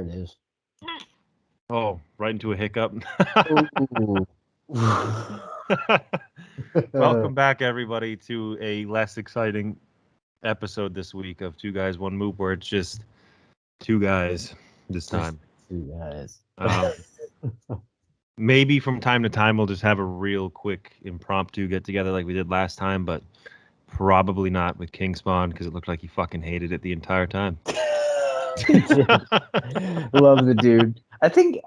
it is. Oh, right into a hiccup. Ooh. Welcome back, everybody, to a less exciting episode this week of Two Guys, One Moop, where it's just two guys this time. Two guys. Maybe from time to time we'll just have a real quick impromptu get together like we did last time, but probably not with King Spawn because it looked like he fucking hated it the entire time. Love the dude. I think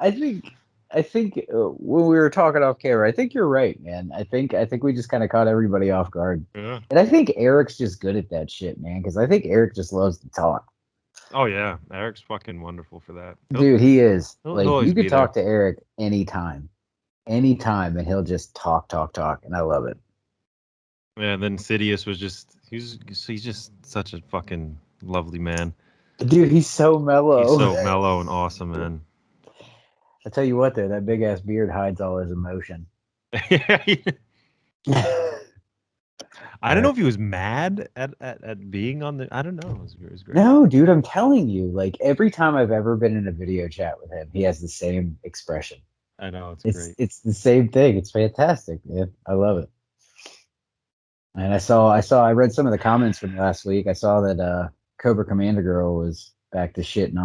when we were talking off camera, I think you're right, man. I think we just kind of caught everybody off guard. Yeah. And I think Eric's just good at that shit, man, because I think Eric just loves to talk. Oh yeah, Eric's fucking wonderful for that. Dude, he is. He'll Like, always you could be talk there. to Eric anytime, and he'll just talk, and I love it. Yeah, and then Sidious was he's just such a fucking lovely man. Dude, he's so mellow. He's so mellow and awesome, man. I tell you what, though, that big ass beard hides all his emotion. I don't know if he was mad at being on the. I don't know. It was great. No, dude, I'm telling you, like every time I've ever been in a video chat with him, he has the same expression. I know it's great. It's the same thing. It's fantastic, man. I love it. And I read some of the comments from last week. I saw that Cobra Commander Girl was back to shitting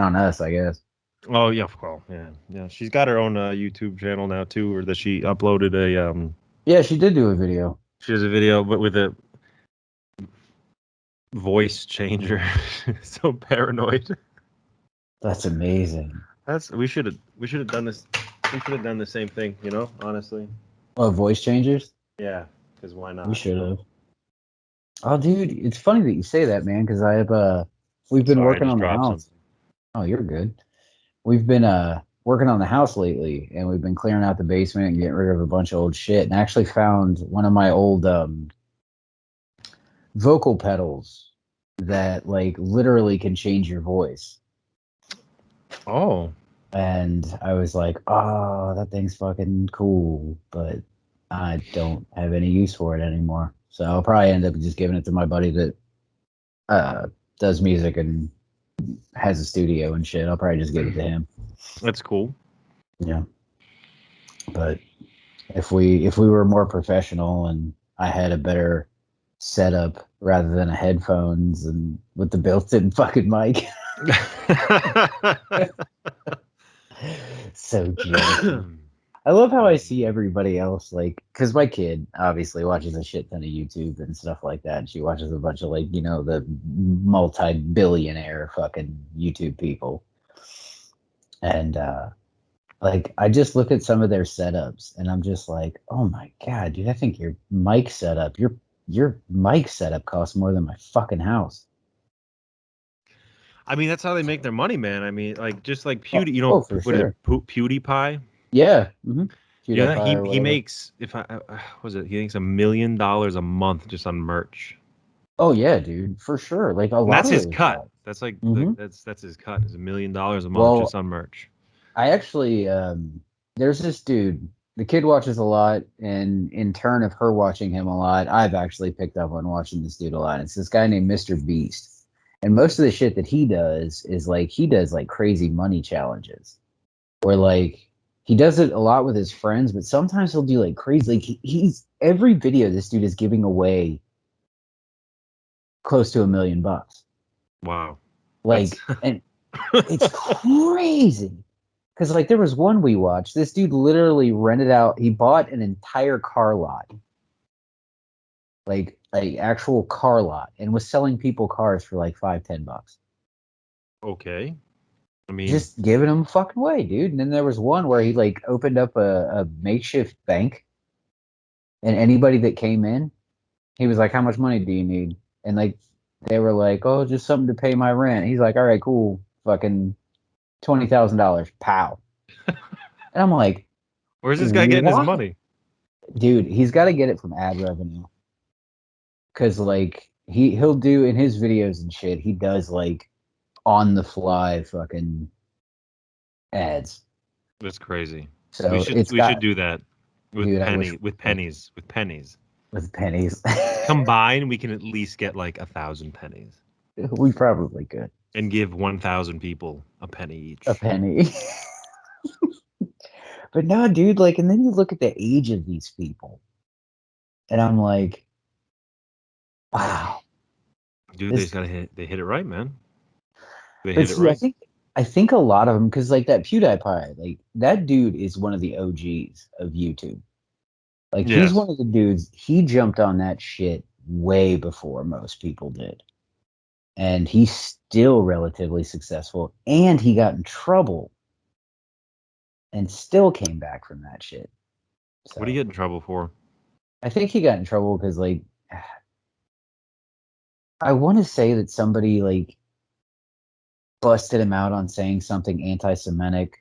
on us, I guess. Oh yeah, well, yeah. She's got her own YouTube channel now too, or that she uploaded a. Yeah, she did do a video. She has a video, but with a voice changer. So paranoid. That's amazing. We should have done this. We should have done the same thing, honestly. Oh, voice changers? Yeah, because why not? We should have. Oh, dude, it's funny that you say that, man, because we've been working on the house. Something. Oh, you're good. We've been working on the house lately, and we've been clearing out the basement and getting rid of a bunch of old shit, and I actually found one of my old vocal pedals that like literally can change your voice. Oh. And I was like, oh, that thing's fucking cool, but I don't have any use for it anymore. So I'll probably end up just giving it to my buddy that does music and has a studio and shit. I'll probably just give it to him. That's cool. Yeah. But if we were more professional and I had a better setup rather than a headphones and with the built-in fucking mic. So cute. I love how I see everybody else, like, because my kid obviously watches a shit ton of YouTube and stuff like that. And she watches a bunch of, like, the multi-billionaire fucking YouTube people. And, like, I just look at some of their setups and I'm just like, oh my God, dude, I think your mic setup costs more than my fucking house. I mean, that's how they make their money, man. I mean, like, just like PewDiePie, PewDiePie? Yeah. Mm-hmm. Yeah, he makes, he makes $1 million a month just on merch. Oh yeah, dude, for sure. Like a lot. That's his cut. That's like, that's his cut. Is $1 million a month just on merch. I actually, there's this dude. The kid watches a lot, and in turn of her watching him a lot, I've actually picked up on watching this dude a lot. It's this guy named Mr. Beast. And most of the shit that he does is like he does like crazy money challenges, where like he does it a lot with his friends, but sometimes he'll do like crazy. Like he's every video this dude is giving away close to $1 million. Wow, like and it's crazy because like there was one we watched. This dude literally rented out. He bought an entire car lot. Like actual car lot, and was selling people cars for like $5-10. Okay. I mean, just giving them fucking away, dude. And then there was one where he like opened up a makeshift bank, and anybody that came in, he was like, how much money do you need? And like they were like, oh, just something to pay my rent. He's like, all right, cool, fucking $20,000, pow. And I'm like, where's this guy getting his money? Dude, he's got to get it from ad revenue. Because like he'll do in his videos and shit, he does like on the fly fucking ads. That's crazy. So we should do that with pennies. With pennies. Combined, we can at least get like 1,000 pennies. We probably could. And give 1,000 people a penny each. A penny. But no, dude, like, and then you look at the age of these people, and I'm like, wow. Dude, they just gotta hit it right, man. They But hit it see, right. I think a lot of them, because like that PewDiePie, like that dude is one of the OGs of YouTube. Like he's Yes. one of the dudes. He jumped on that shit way before most people did, and he's still relatively successful. And he got in trouble and still came back from that shit. What do So you get in trouble for? I think he got in trouble because like I want to say that somebody like busted him out on saying something anti-Semitic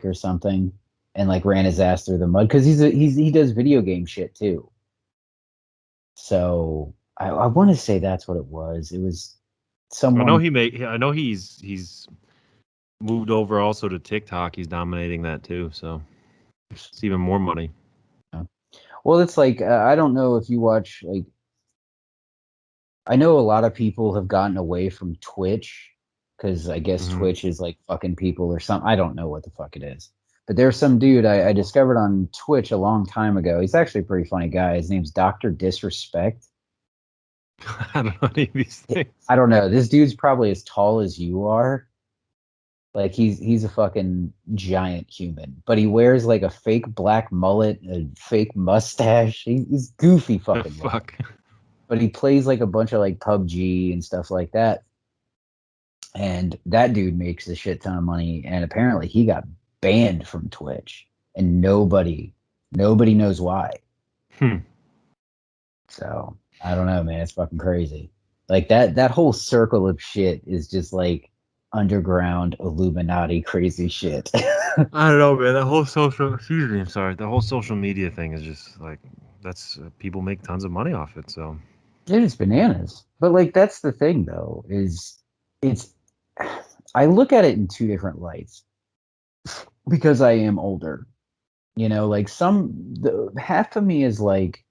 or something, and like ran his ass through the mud because he does video game shit too. So I want to say that's what it was. It was I know someone. I know he's moved over also to TikTok. He's dominating that too. So it's even more money. Well, it's like I don't know if you watch like. I know a lot of people have gotten away from Twitch because I guess Mm-hmm. Twitch is like fucking people or something. I don't know what the fuck it is. But there's some dude I discovered on Twitch a long time ago. He's actually a pretty funny guy. His name's DrDisrespect. I don't know any of these things. I don't know. This dude's probably as tall as you are. Like he's a fucking giant human, but he wears like a fake black mullet, a fake mustache. He's goofy The fucking looking. fuck. But he plays like a bunch of like PUBG and stuff like that. And that dude makes a shit ton of money. And apparently he got banned from Twitch, and nobody knows why. Hmm. So I don't know, man. It's fucking crazy. Like that whole circle of shit is just like underground Illuminati crazy shit. I don't know, man. That whole social, excuse me, I'm sorry. The whole social media thing is just like that's people make tons of money off it. So It is bananas. But like that's the thing though, is it's I look at it in two different lights because I am older. You know, like half of me is like,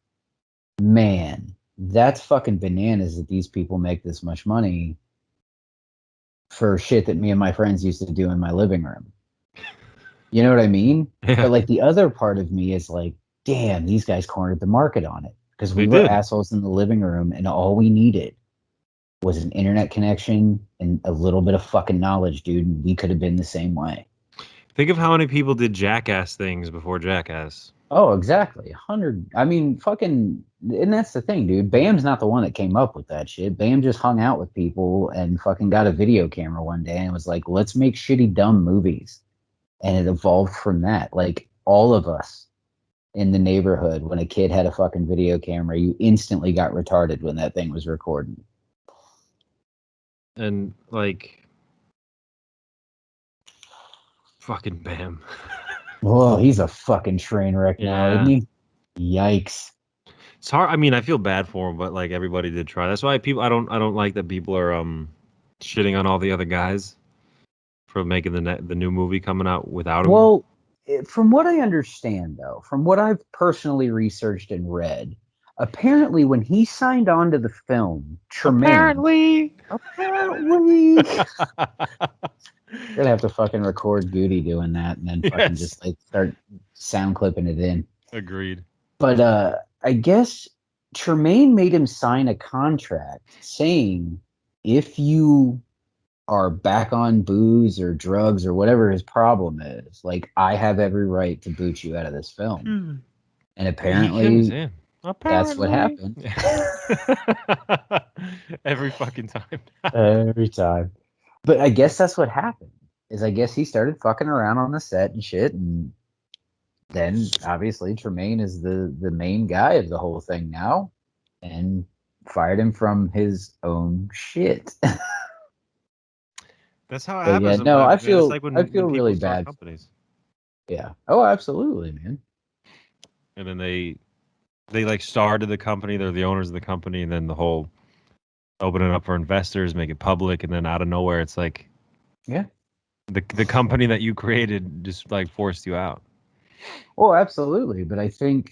man, that's fucking bananas that these people make this much money for shit that me and my friends used to do in my living room. You know what I mean? yeah, But like the other part of me is like, damn, these guys cornered the market on it because they we were did. assholes in the living room and all we needed was an internet connection and a little bit of fucking knowledge, dude. We could have been the same way. Think of how many people did Jackass things before Jackass. Oh, exactly. 100. I mean, fucking, and that's the thing, dude. Bam's not the one that came up with that shit. Bam just hung out with people and fucking got a video camera one day and was like, let's make shitty, dumb movies. And it evolved from that. Like, all of us in the neighborhood, when a kid had a fucking video camera, you instantly got retarded when that thing was recording. And like fucking Bam. Oh, he's a fucking train wreck now, isn't Yeah. he? Yikes. It's hard. I mean, I feel bad for him, but like everybody did try. That's why I don't like that people are shitting on all the other guys for making the new movie coming out without him. Well, from what I understand, though, from what I've personally researched and read, apparently when he signed on to the film, Tremaine, apparently, we're gonna have to fucking record Goody doing that and then fucking Yes. just like start sound clipping it in. Agreed. But I guess Tremaine made him sign a contract saying if you are back on booze or drugs or whatever his problem is, like I have every right to boot you out of this film. And He couldn't apparently say. that's what Apparently. happened. Every fucking time. Every time. But I guess that's what happened. Is I guess he started fucking around on the set and shit, and then obviously Tremaine is the main guy of the whole thing now, and fired him from his own shit. That's how it But yeah, happens no, I sometimes, man. It's feel like I when feel people really start bad. companies Yeah. Oh, absolutely, man. and then they like started the company, they're the owners of the company, and then the whole open it up for investors, make it public, and then out of nowhere it's like Yeah. the company that you created just like forced you out. Oh, absolutely. But I think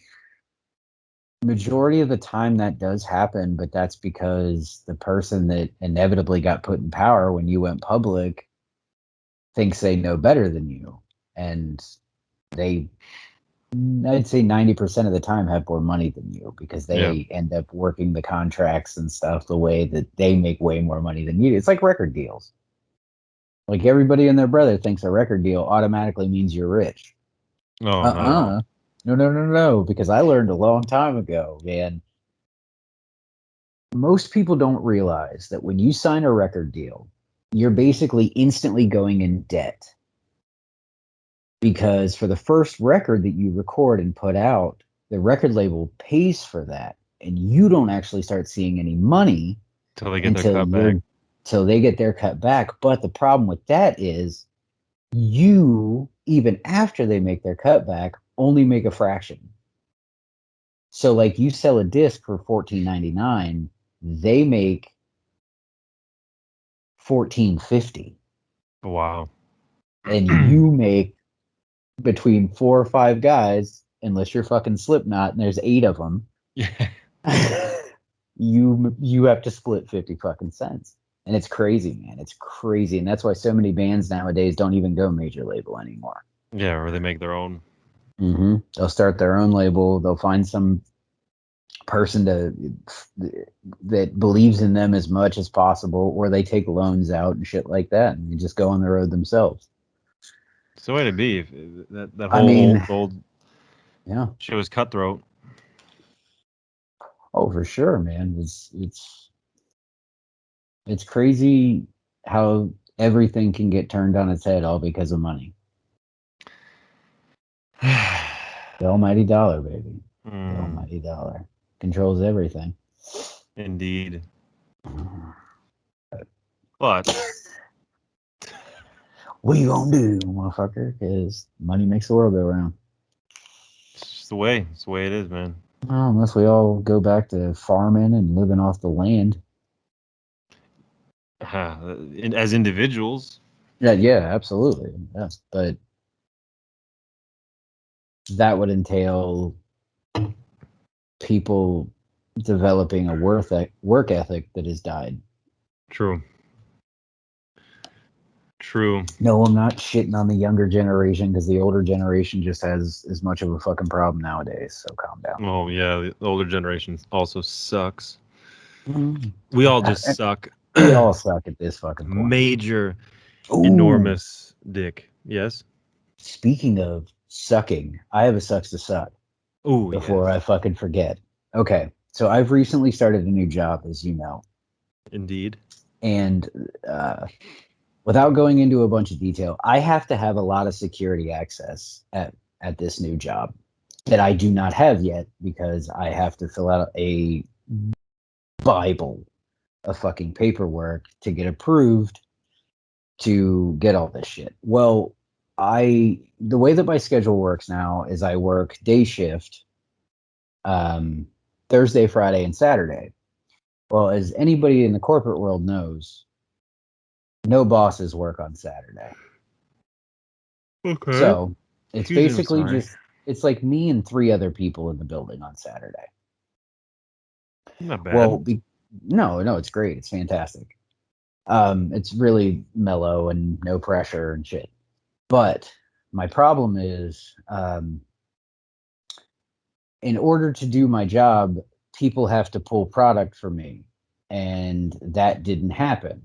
Majority of the time that does happen, but that's because the person that inevitably got put in power when you went public thinks they know better than you. And they, I'd say 90% of the time have more money than you because Yeah. they end up working the contracts and stuff the way that they make way more money than you do. It's like record deals. Like everybody and their brother thinks a record deal automatically means you're rich. No, not at all. Uh-uh. No, no, no, no. Because I learned a long time ago, man. Most people don't realize that when you sign a record deal, you're basically instantly going in debt because for the first record that you record and put out, the record label pays for that, and you don't actually start seeing any money Till they get their until cut back. till they get their cut back. But the problem with that is you, even after they make their cut back, only make a fraction. So like you sell a disc for $14.99, they make $14.50, Wow. and you make between four or five guys, unless you're fucking Slipknot and there's eight of them, Yeah. you have to split 50 fucking cents. And it's crazy, man. It's crazy. And that's why so many bands nowadays don't even go major label anymore. Yeah, or they make their own. They'll start their own label. They'll find some person that believes in them as much as possible, or they take loans out and shit like that, and they just go on the road themselves. It's the way to be. That I whole mean, old yeah. shit was cutthroat. Oh, for sure, man. It's crazy how everything can get turned on its head all because of money. The almighty dollar, baby. The almighty dollar controls everything. Indeed. But What you gonna do, motherfucker? Because money makes the world go round. it's just the way. It's the way it is, man. Well, unless we all go back to farming and living off the land. As individuals. Yeah, yeah, absolutely. Yes, but that would entail people developing a work ethic that has died. True. True. No, I'm not shitting on the younger generation because the older generation just has as much of a fucking problem nowadays. So calm down. Oh yeah, the older generation also sucks. Mm. We all just suck. We all suck at this fucking point. Major, Ooh, enormous dick. Yes. speaking of sucking, I have a sucks to suck Oh before yes. I fucking forget. Okay, so I've recently started a new job, as you know, Indeed. and without going into a bunch of detail, I have to have a lot of security access at this new job that I do not have yet because I have to fill out a Bible of fucking paperwork to get approved to get all this shit. Well, the way that my schedule works now is I work day shift um, Thursday, Friday, and Saturday. Well, as anybody in the corporate world knows, no bosses work on Saturday. Okay. So it's Excuse me, I'm basically sorry. just it's like me and three other people in the building on Saturday. Not Well, bad. no, no, it's great. It's fantastic. It's really mellow and no pressure and shit. But my problem is, in order to do my job, people have to pull product for me, and that didn't happen.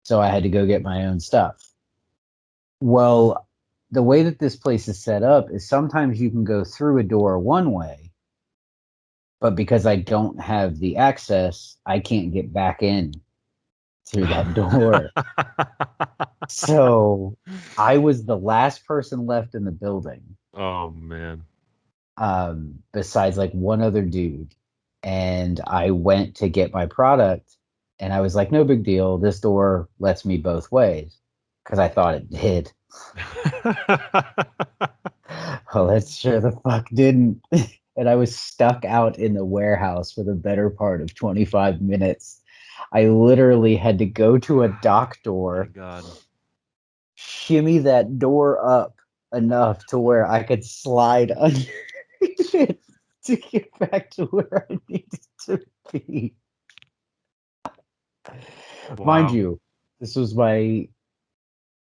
So I had to go get my own stuff. Well, the way that this place is set up is sometimes you can go through a door one way, but because I don't have the access, I can't get back in through that door. So I was the last person left in the building, Oh man. besides like one other dude. And I went to get my product, and I was like, no big deal. This door lets me both ways because I thought it did. Well, it sure the fuck didn't. And I was stuck out in the warehouse for the better part of 25 minutes. I literally had to go to a dock My door, God. shimmy that door up enough to where I could slide under it, to get back to where I needed to be. Mind Wow. you, this was my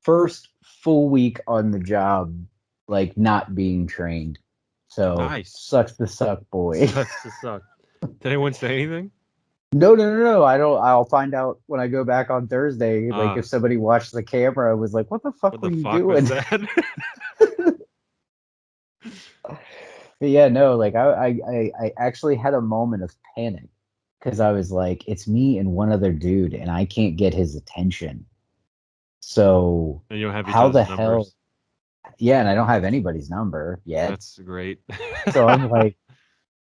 first full week on the job, like not being trained. So Nice. sucks to suck, boy. Sucks to suck. Did anyone say anything? No. I don't. I'll find out when I go back on Thursday. Like if Ah, somebody watched the camera, and was like, "What the fuck what were the you fuck was doing?" that? But yeah, no. Like I actually had a moment of panic because I was like, "It's me and one other dude, and I can't get his attention." So And you don't have each how the other's hell? numbers. Yeah, and I don't have anybody's number yet. That's great. So I'm like,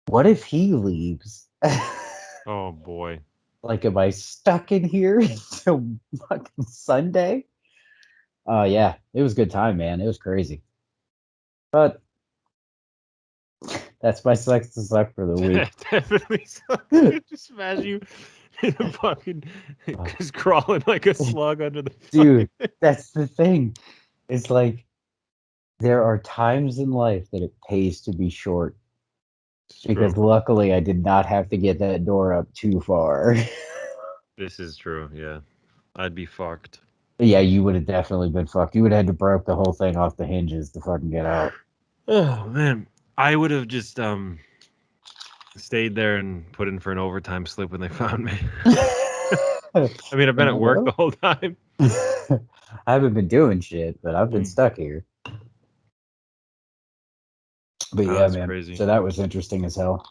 what if he leaves? Oh boy. Like, am I stuck in here until fucking Sunday? Yeah, it was a good time, man. It was crazy. But that's my sex to suck for the week. That definitely sucks. I could just imagine you in a fucking just crawling like a slug under the Dude, fucking. that's the thing. It's like there are times in life that it pays to be short It's true. because luckily I did not have to get that door up too far. This is true. Yeah, I'd be fucked. Yeah, you would have definitely been fucked. You would have had to broke the whole thing off the hinges to fucking get out. Oh man, I would have just stayed there and put in for an overtime slip when they found me. I mean, I've been at work the whole time. I haven't been doing shit, but I've been Mm. stuck here. But Oh, yeah, that's man. crazy. So that was interesting as hell.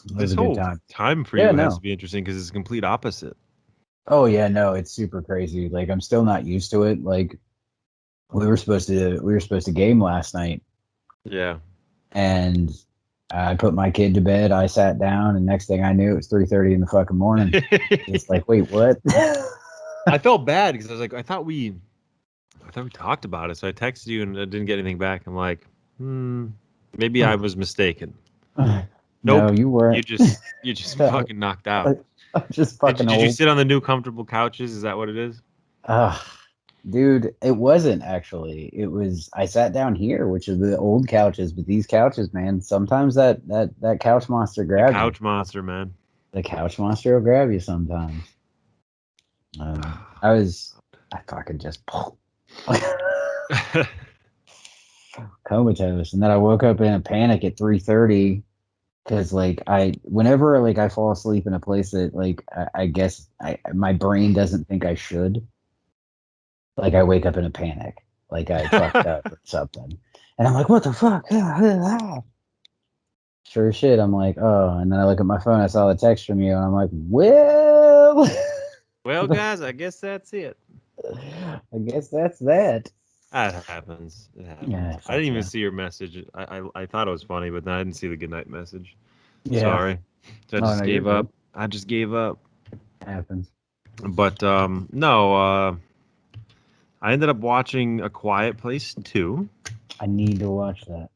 It was This a good whole time. time for Yeah, you has no. to be interesting because it's the complete opposite. Oh yeah, no, it's super crazy. Like I'm still not used to it. Like we were supposed to game last night Yeah. and I put my kid to bed, I sat down, and next thing I knew it was 3:30 in the fucking morning. It's like, wait, what? I felt bad because I was like, I thought we talked about it. So I texted you and I didn't get anything back. I'm like, maybe I was mistaken. No, Nope. you You weren't. just No, fucking knocked out. I'm just Did you, fucking did you old. sit on the new comfortable couches? Is that what it is? Ugh. Dude, it wasn't actually. It was I sat down here, which is the old couches, but these couches, man, sometimes that couch monster The grabs you. couch monster, man. The couch monster will grab you sometimes. I fucking just comatose, and then I woke up in a panic at 3:30 because like whenever like I fall asleep in a place that like I guess my brain doesn't think I should. Like I wake up in a panic, like I fucked up or something, and I'm like, "What the fuck?" Sure as shit, I'm like, "Oh," and then I look at my phone, I saw the text from you, and I'm like, "Well, Well, guys, I guess that's it. I guess that's that." That happens. It Yeah, happens. I fuck didn't even yeah, see your message. I thought it was funny, but then I didn't see the goodnight message. yeah. Sorry. So I Oh just no, you're gave up. good. I just gave up. Happens. But no, I ended up watching A Quiet Place 2. I need to watch that.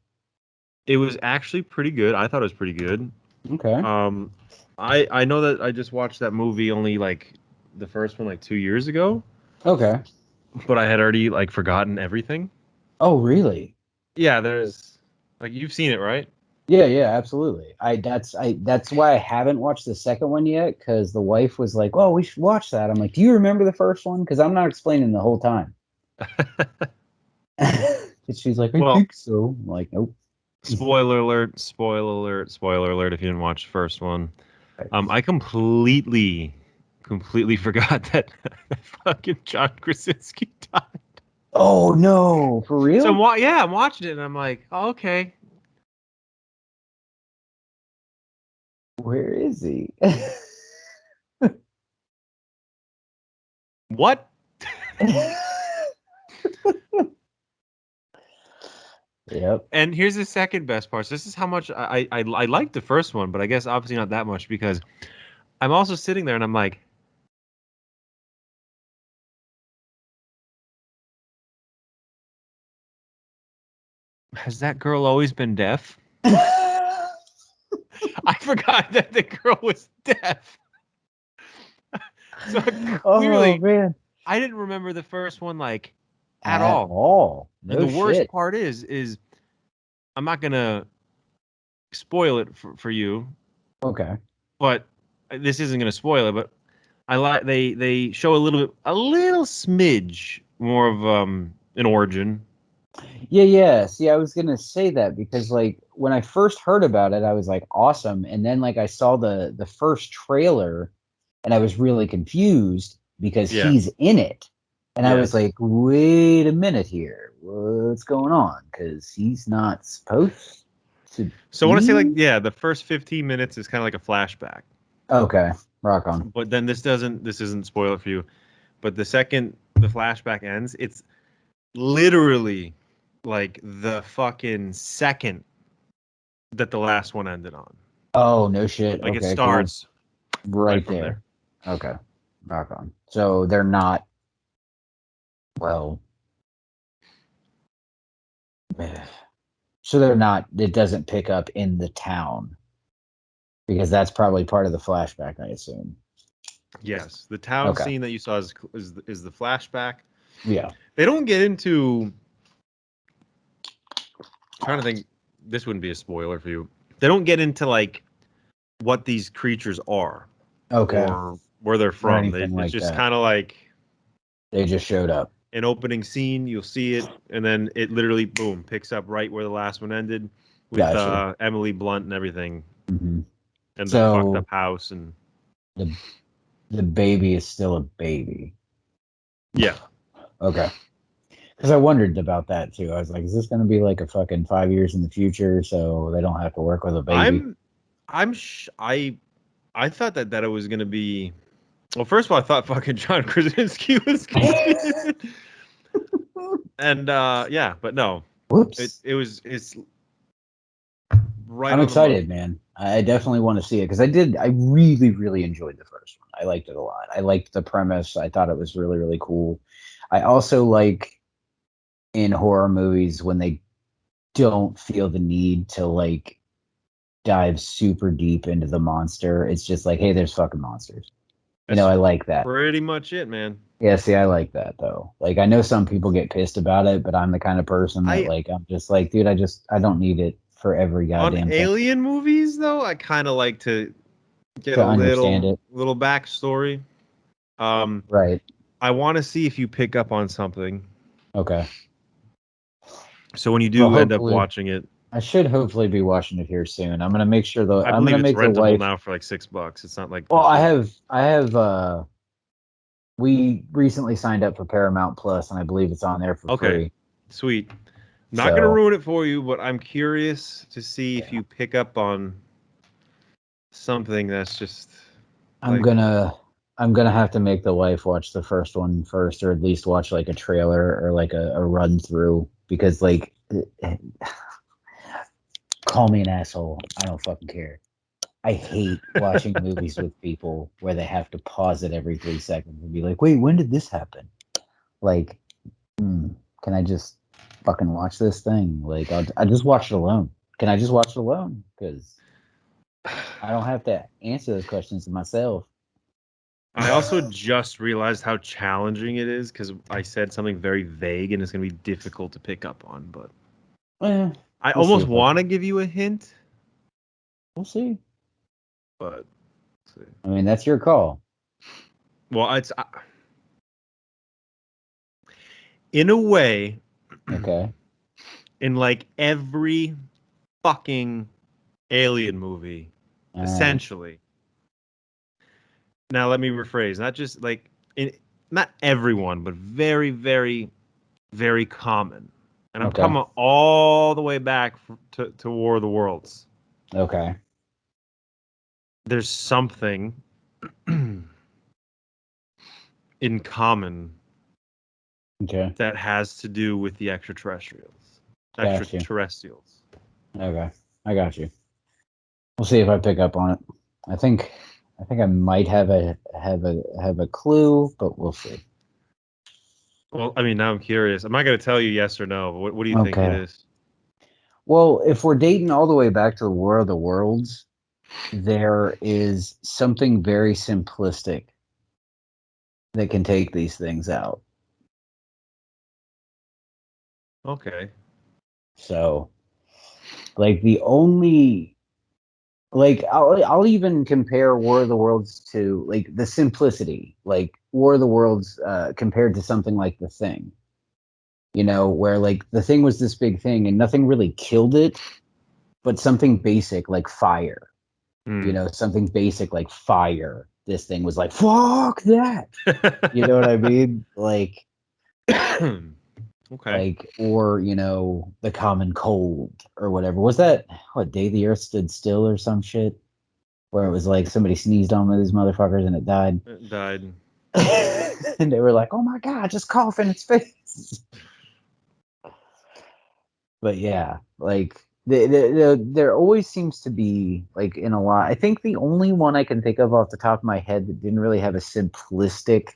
It was actually pretty good. I thought it was pretty good. Okay. Um, I know that I just watched that movie only like the first one like 2 years ago, Okay. but I had already like forgotten everything. Oh, really? Yeah, there's like you've seen it, right? Yeah, absolutely. That's why I haven't watched the second one yet, because the wife was like, "Oh, we should watch that." I'm like, "Do you remember the first one?" Because I'm not explaining the whole time. And she's like, "I Well, think so." I'm like, "Nope." spoiler alert, spoiler alert, spoiler alert if you didn't watch the first one. Thanks. I completely forgot that fucking John Krasinski died. Oh no, for So real? yeah, I'm watching it and I'm like, oh, okay. Where is he? What? Yep. And here's the second best part. So this is how much I liked the first one, but I guess obviously not that much because I'm also sitting there and I'm like, has that girl always been deaf? I forgot that the girl was deaf. So Oh clearly, man. I didn't remember the first one like at At all. all. And No the worst shit. part is I'm not gonna spoil it for you, Okay. but this isn't going to spoil it. But I like they show a little smidge more of an origin. Yeah. See, I was gonna say that because like when I first heard about it, I was like, awesome. And then like I saw the first trailer and I was really confused because Yeah. he's in it. And I was Yes. like, wait a minute here. What's going on? Because he's not supposed to So I want to say, like, be. yeah, the first 15 minutes is kind of like a flashback. Okay. Rock on. But then this isn't spoiler for you. But the second the flashback ends, it's literally like the fucking second that the last one ended on. Oh, no shit. Like it Okay, cool. starts right Right from there. there. Okay. Rock on. So they're not, well, so they're not, it doesn't pick up in the town because that's probably part of the flashback, I assume. Yes, the town Okay. scene that you saw is the flashback. Yeah. They don't get into. I'm trying to think. This wouldn't be a spoiler for you. They don't get into like what these creatures are Okay. or where they're Or from. anything It's like just that. kind of like They just showed up. an opening scene. You'll see it, and then it literally boom picks up right where the last one ended with Gotcha. Emily Blunt and everything, hmm and the fucked So up house and the the baby is still a baby. yeah. Okay. Because I wondered about that too. I was like, is this going to be like a fucking 5 years in the future so they don't have to work with a baby? I thought that it was gonna be. Well, first of all, I thought fucking John Krasinski was gonna be in it. And yeah, but no, Whoops. it's right I'm on the money. excited, man. I definitely want to see it because I really, really enjoyed the first one. I liked it a lot. I liked the premise. I thought it was really, really cool. I also like in horror movies when they don't feel the need to like dive super deep into the monster. It's just like, hey, there's fucking monsters. That's I like that. pretty much it, man. Yeah, see, I like that though. Like, I know some people get pissed about it, but I'm the kind of person that I like, I'm just like, dude, I don't need it for every On goddamn thing alien movies though, I kind of like to get to a understand little it. little backstory. Um, Right. I want to see if you pick up on something. Okay. So when you Well, do end up hopefully, watching it, I should hopefully be watching it here soon. I'm gonna make sure though. I I'm believe gonna it's make the rentable wife. now for like $6. It's not like Well, for free. I have. We recently signed up for Paramount Plus, and I believe it's on there for Okay, free. sweet. Not gonna So ruin it for you, but I'm curious to see if yeah, you pick up on something that's just I'm like gonna I'm gonna have to make the wife watch the first one first, or at least watch like a trailer or like a run through because like call me an asshole. I don't fucking care. I hate watching movies with people where they have to pause it every 3 seconds and be like, wait, when did this happen? Like, can I just fucking watch this thing? Like, I just watch it alone. Can I just watch it alone? Because I don't have to answer those questions to myself. I also just realized how challenging it is because I said something very vague and it's gonna be difficult to pick up on. But Eh, I we'll see almost if I want to can. give you a hint, We'll see. but let's see. I mean, that's your call. Well, it's in a way, Okay. in like every fucking alien movie, All right. essentially. Now let me rephrase, not just like not everyone, but very, very, very common. And I'm Okay. coming all the way back to War of the Worlds. Okay. There's something in common Okay. that has to do with the extraterrestrials. Got you. Extraterrestrials. Okay. I got you. We'll see if I pick up on it. I think I might have a clue, but we'll see. Well, I mean, now I'm curious. I'm not going to tell you yes or no. But what do you think it Okay. is? Well, if we're dating all the way back to the War of the Worlds, there is something very simplistic that can take these things out. Okay. So, like the only Like I'll even compare War of the Worlds to like the simplicity, like War of the Worlds compared to something like The Thing. You know, where like The Thing was this big thing and nothing really killed it, but something basic like fire. You Hmm. know, something basic like fire. This thing was like, fuck that. You know what I mean? Okay. Or, you know, the common cold or whatever. Was that what Day the Earth Stood Still or some shit? Where it was like somebody sneezed on one of these motherfuckers and it died. It died. And they were like, oh my God, just cough in its face. But yeah, like there always seems to be like in a lot. I think the only one I can think of off the top of my head that didn't really have a simplistic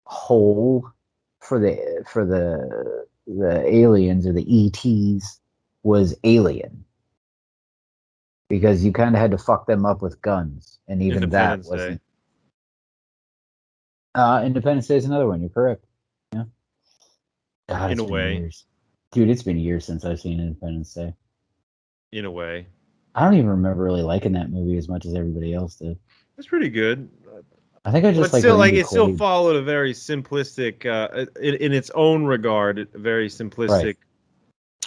whole for the aliens or the ETs was Alien because you kind of had to fuck them up with guns, and even that Independence Day. wasn't. Independence Day is another one. You're correct. Yeah. God, In it's a been way. years, dude. It's been years since I've seen Independence Day. In a way. I don't even remember really liking that movie as much as everybody else did. It's pretty good. I think I just But like still, like Randy it still Quaid. followed a very simplistic, in its own regard, a very Right. simplistic,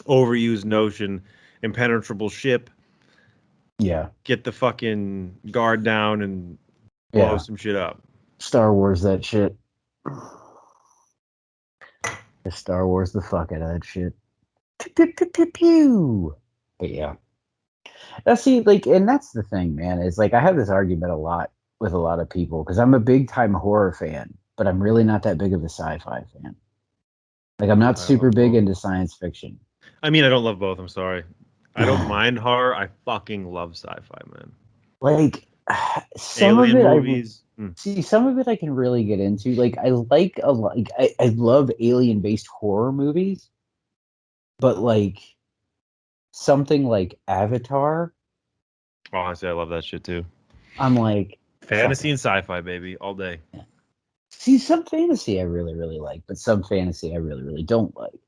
overused notion, impenetrable ship, Yeah. get the fucking guard down and blow Yeah. some shit up. Star Wars that shit. The Star Wars the fuck out of that shit. Pew, pew, pew, pew, pew. But yeah. That's see, like, and that's the thing, man. Is like I have this argument a lot with a lot of people because I'm a big time horror fan, but I'm really not that big of a sci-fi fan. Like I'm not I super love big both. into science fiction. I mean, I don't love both. I'm sorry. I don't mind horror. I fucking love sci-fi, man. Like some of Alien it movies. Mm. see some of it I can really get into. Like I like a lot like, I love alien based horror movies, but like something like Avatar, Oh, honestly, I love that shit too. I'm like, fuck Fantasy it. and sci-fi, baby, all day. See, some fantasy I really, really like, but some fantasy I really, really don't like.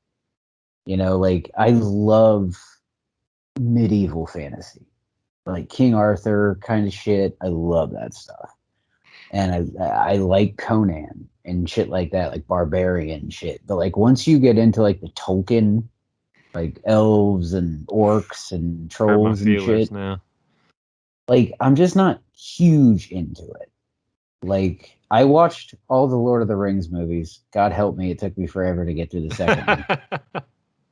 You know, like I love medieval fantasy, like King Arthur kind of shit. I love that stuff, and I like Conan and shit like that, like barbarian shit. But like once you get into like the Tolkien, like elves and orcs and Hurt my trolls and feelers shit, now. like I'm just not huge into it. Like I watched all the Lord of the Rings movies. God help me, it took me forever to get through the second one.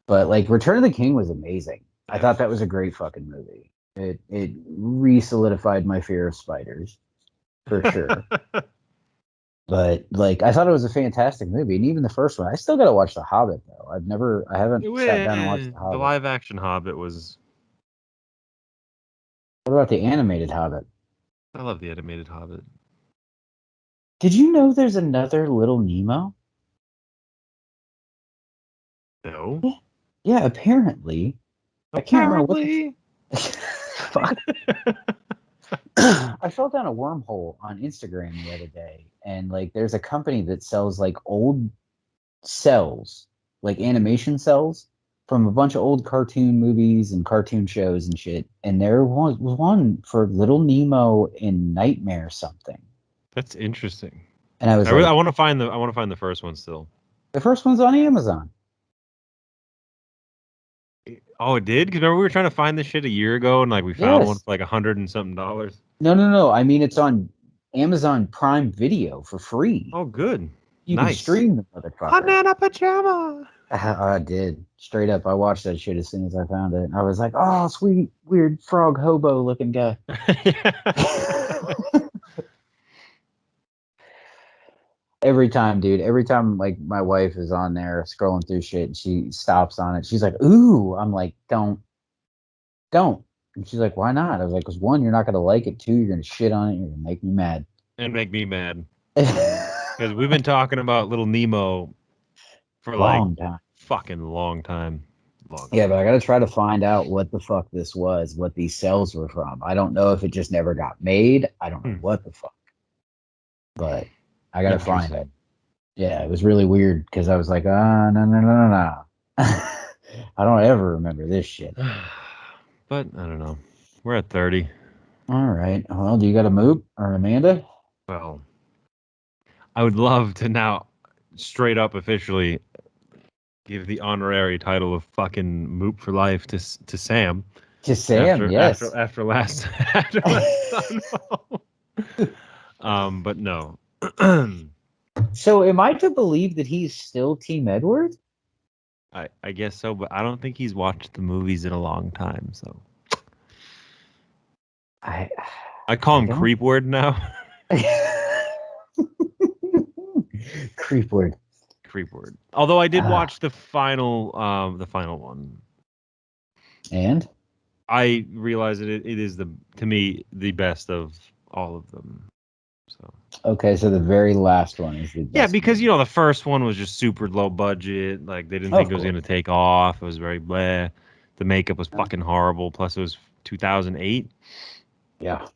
But like Return of the King was amazing. I thought that was a great fucking movie. It re-solidified my fear of spiders for sure. But like I thought it was a fantastic movie, and even the first one. I still gotta watch The Hobbit though. I haven't sat down and watched The The Hobbit. live action Hobbit was. What about the animated Hobbit? I love the animated Hobbit. Did you know there's another Little Nemo? No. Yeah, yeah, apparently. I can't remember what the Apparently. fuck. I fell down a wormhole on Instagram the other day, and like there's a company that sells like old cells, like animation cells from a bunch of old cartoon movies and cartoon shows and shit. And there was one for Little Nemo in Nightmare something. That's interesting. And I I was really I like, want to find the first one still. the first one's on Amazon. Oh, it did? Because remember we were trying to find this shit a year ago and like we found one Yes. for like $100 and something. No, no, no. I mean, it's on Amazon Prime Video for free. Oh, good. You can Nice. stream the motherfucker. Banana pajama. I did. Straight up. I watched that shit as soon as I found it. I was like, oh, sweet, weird frog hobo looking guy. Every time, dude. Every time, like, my wife is on there scrolling through shit and she stops on it. She's like, ooh. I'm like, don't. And she's like, why not? I was like, because one, you're not going to like it. Two, you're going to shit on it. You're going to make me mad. And make me mad. Because we've been talking about Little Nemo for like Long time. fucking long time. Long Yeah, time. but I got to try to find out what the fuck this was, what these cells were from. I don't know if it just never got made. I don't know Hmm. what the fuck, but I got to find it. Interesting. Yeah, it was really weird because I was like, no, no, no, no, no. I don't ever remember this shit. But I don't know. We're at 30. All right. Well, do you got a Moop or Amanda? Well, I would love to now straight up officially give the honorary title of fucking Moop for life to Sam. To Sam, yes. After last Sunfall. But no. So am I to believe that he's still Team Edward? I guess so, but I don't think he's watched the movies in a long time, so I call him Creepward now. Creepward. Creepward. Although I did watch the final one. And I realize that it is to me the best of all of them. So okay, so the very last one is the best. Yeah, because the first one was just super low budget. Like they didn't think it was going to take off. It was very bleh. The makeup was fucking horrible. Plus it was 2008. Yeah.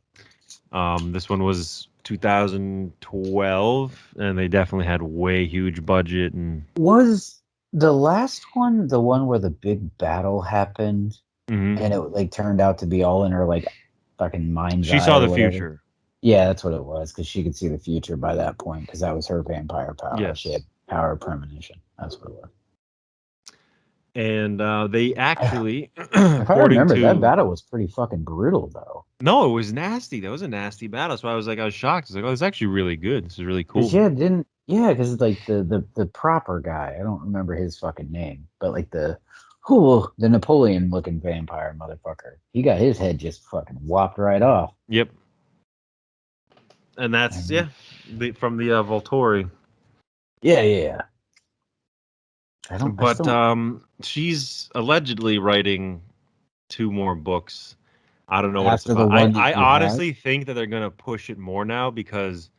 This one was 2012, and they definitely had way huge budget. And was the last one the one where the big battle happened, and it like turned out to be all in her like fucking mind's eye? She saw the future. Yeah, that's what it was, because she could see the future by that point, because that was her vampire power. Yes. She had power of premonition. That's what it was. And they actually, if I remember, that battle was pretty fucking brutal, though. No, it was nasty. That was a nasty battle. That's why I was shocked. I was like, oh, it's actually really good. This is really cool. Yeah, because it's like the proper guy. I don't remember his fucking name, but like the Napoleon looking vampire motherfucker. He got his head just fucking whopped right off. Yep. And that's from the Volturi. Yeah. She's allegedly writing 2 more books. I don't know what After it's about. the one I honestly think that they're gonna push it more now because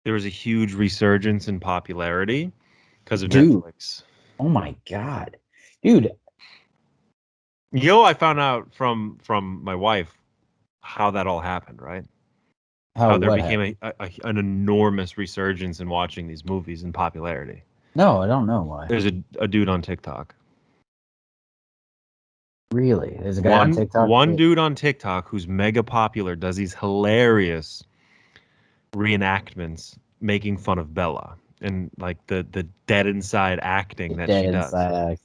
there was a huge resurgence in popularity because of Netflix. Oh my god, dude! I found out from my wife how that all happened. Right. How there became an enormous resurgence in watching these movies and popularity. No, I don't know why. There's a dude on TikTok. Really? There's a guy on TikTok? One dude on TikTok who's mega popular does these hilarious reenactments making fun of Bella and like the dead inside acting that she does.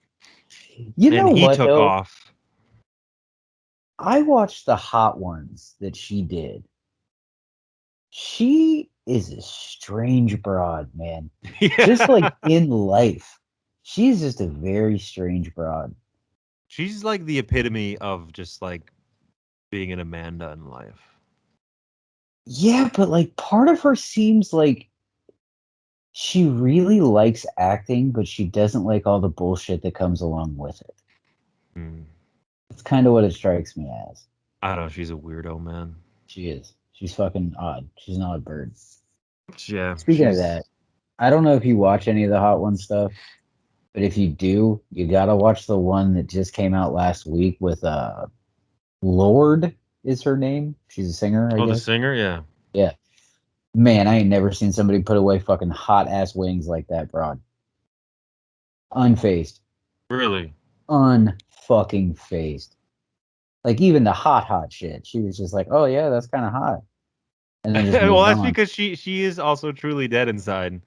You know he what, took off. I watched the Hot Ones that she did. She is a strange broad, man. Yeah. Just like in life. She's just a very strange broad. She's like the epitome of just like being an Amanda in life. Yeah, but like part of her seems like she really likes acting, but she doesn't like all the bullshit that comes along with it. It's kind of what it strikes me as. I don't know. She's a weirdo, man. She is. She's fucking odd. She's not a bird. Yeah. Speaking of that, I don't know if you watch any of the Hot One stuff, but if you do, you gotta watch the one that just came out last week with Lorde is her name. She's a singer, I guess. The singer, yeah. Yeah. Man, I ain't never seen somebody put away fucking hot ass wings like that, broad. Unfazed. Really? Unfucking phased. Like even the hot shit. She was just like, oh yeah, that's kind of hot. And then just well, that's because she is also truly dead inside.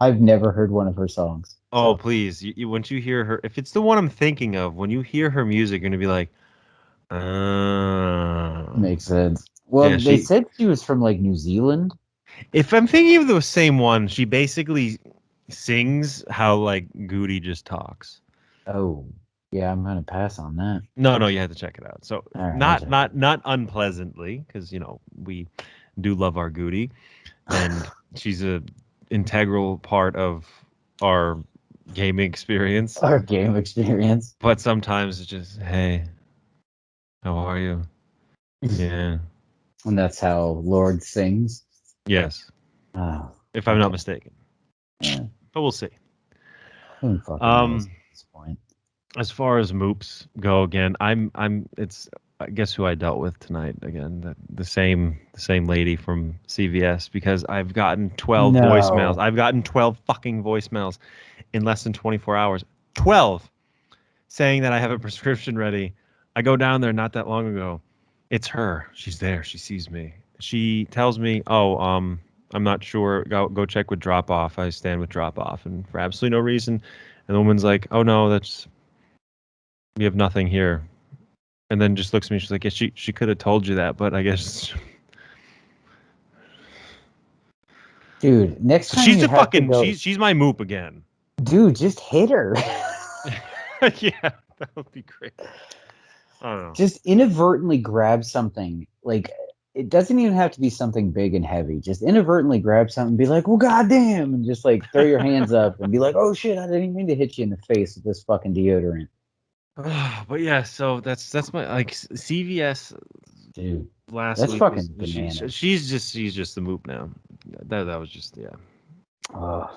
I've never heard one of her songs. Oh, please. Once you hear her, if it's the one I'm thinking of, when you hear her music, you're going to be like, Makes sense. Well, yeah, they said she was from like New Zealand. If I'm thinking of the same one, she basically sings how like Goody just talks. Oh, yeah, I'm gonna pass on that. No, you have to check it out. So not unpleasantly, because we do love our Goody, and she's a integral part of our gaming experience. Our game experience. But sometimes it's just, hey, how are you? Yeah. And that's how Lorde sings? Yes. Oh, if I'm not mistaken. Yeah. But we'll see. Who fucking knows at this point? As far as moops go, again, it's I guess who I dealt with tonight again, the same lady from CVS, because I've gotten 12 voicemails. I've gotten 12 fucking voicemails in less than 24 hours. 12. saying that I have a prescription ready. I go down there not that long ago. It's her. She's there. She sees me. She tells me, "Oh, I'm not sure. Go check with drop off." I stand with drop off, and for absolutely no reason. And the woman's like, "Oh no, we have nothing here." And then just looks at me. She's like, "Yeah, she could have told you that, but I guess." Dude, next So time she's you a have to fucking go, she's my moop again. dude, just hit her. Yeah, that would be great. I don't know. Just inadvertently grab something. Like, it doesn't even have to be something big and heavy. Just inadvertently grab something and be like, well, goddamn. And just like throw your hands up and be like, oh shit, I didn't even mean to hit you in the face with this fucking deodorant. But yeah, so that's my like CVS Dude, last that's week was fucking bananas. she's just the moop now. That was just yeah. Oh,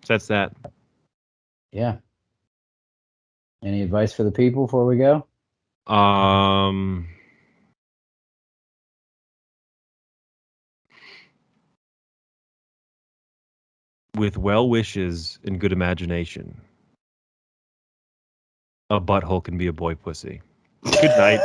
So that's that. yeah. Any advice for the people before we go? Um, with well wishes and good imagination, a butthole can be a boy pussy. Good night.